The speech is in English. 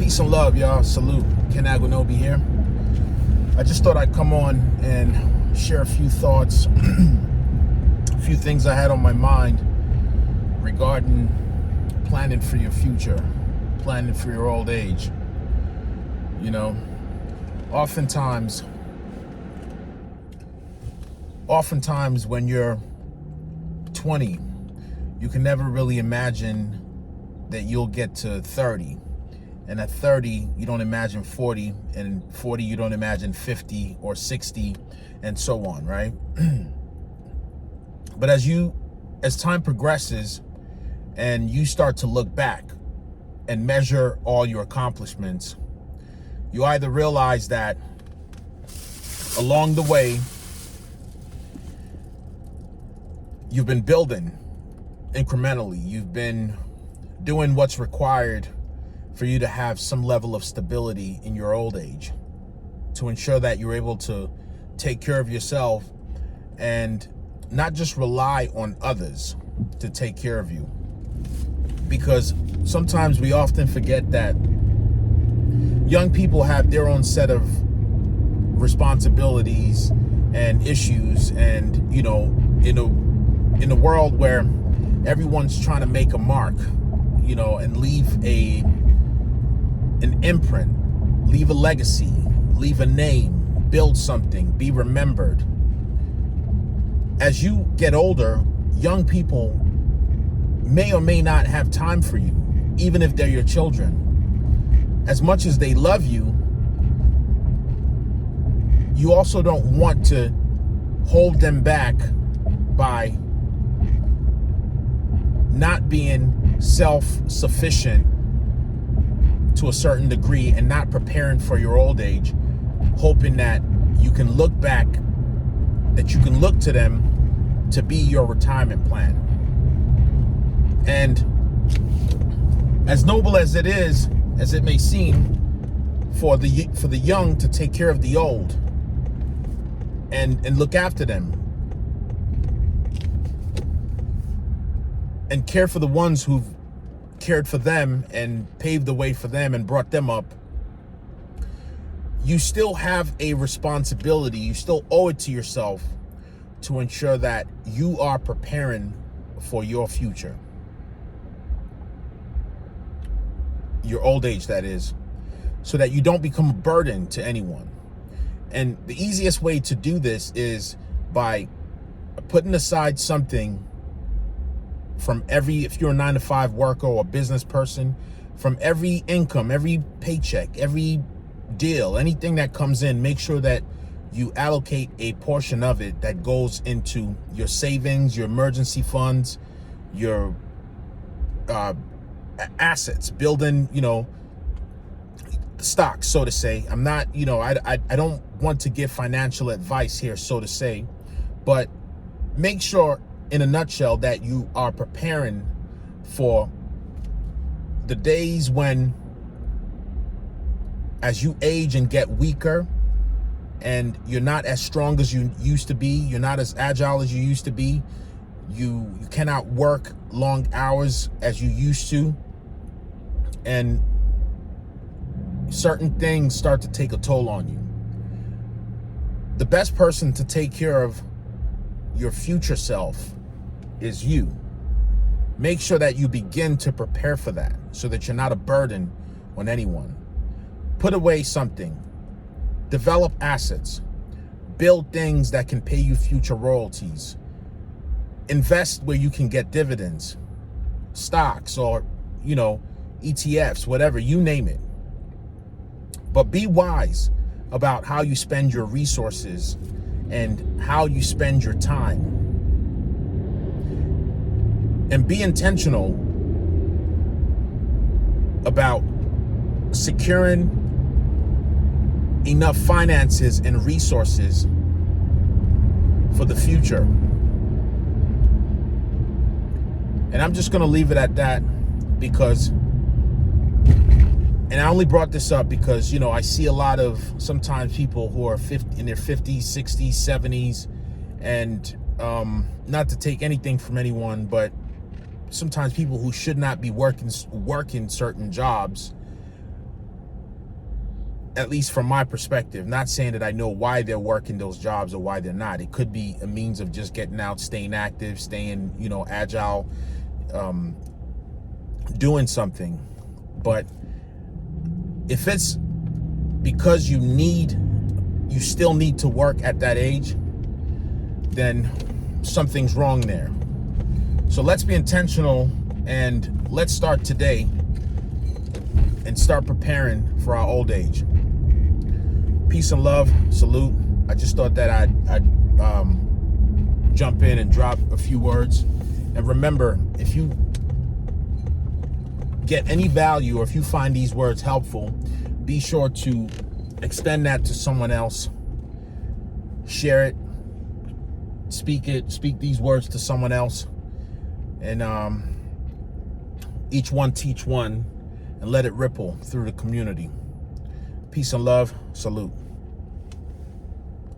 Peace and love, y'all. Salute. 𝐞𝐈 here. I just thought I'd come on and share a few thoughts, a few things I had on my mind regarding planning for your future, planning for your old age. You know, oftentimes when you're 20, you can never really imagine that you'll get to 30. And at 30, you don't imagine 40, and 40, you don't imagine 50 or 60, and so on, right? But as time progresses and you start to look back and measure all your accomplishments, you either realize that along the way, you've been building incrementally. You've been doing what's required for you to have some level of stability in your old age, to ensure that you're able to take care of yourself and not just rely on others to take care of you. Because sometimes we often forget that young people have their own set of responsibilities and issues, and in a world where everyone's trying to make a mark, and leave an imprint, leave a legacy, leave a name, build something, be remembered. As you get older, young people may or may not have time for you, even if they're your children. As much as they love you, you also don't want to hold them back by not being self-sufficient to a certain degree and not preparing for your old age, hoping that you can look back, that you can look to them to be your retirement plan. And as noble as it is, as it may seem, for the young to take care of the old and look after them and care for the ones who've cared for them and paved the way for them and brought them up, you still have a responsibility. You still owe it to yourself to ensure that you are preparing for your future, your old age, that is, so that you don't become a burden to anyone. And the easiest way to do this is by putting aside something from if you're a 9-to-5 worker or a business person, from every income, every paycheck, every deal, anything that comes in, make sure that you allocate a portion of it that goes into your savings, your emergency funds, your assets, building, stocks, so to say. I'm not, I don't want to give financial advice here, so to say, but make sure, in a nutshell, that you are preparing for the days when, as you age and get weaker and you're not as strong as you used to be, you're not as agile as you used to be, you cannot work long hours as you used to, and certain things start to take a toll on you. The best person to take care of your future self is you. Make sure that you begin to prepare for that so that you're not a burden on anyone. Put away something, develop assets, build things that can pay you future royalties, invest where you can get dividends, stocks or, ETFs, whatever, you name it. But be wise about how you spend your resources and how you spend your time. And be intentional about securing enough finances and resources for the future. And I'm just going to leave it at that, because, and I only brought this up because, I see a lot of sometimes people who are in their 50s, 60s, 70s, and not to take anything from anyone, but sometimes people who should not be working certain jobs at least from my perspective, not saying that I know why they're working those jobs or why they're not. It could be a means of just getting out, staying active, staying, you know, agile, doing something. But if it's because you still need to work at that age, then something's wrong there. So let's be intentional, and let's start today and start preparing for our old age. Peace and love, salute. I just thought that I'd jump in and drop a few words. And remember, if you get any value or if you find these words helpful, be sure to extend that to someone else. Share it, speak these words to someone else, and each one teach one, and let it ripple through the community. Peace and love, salute.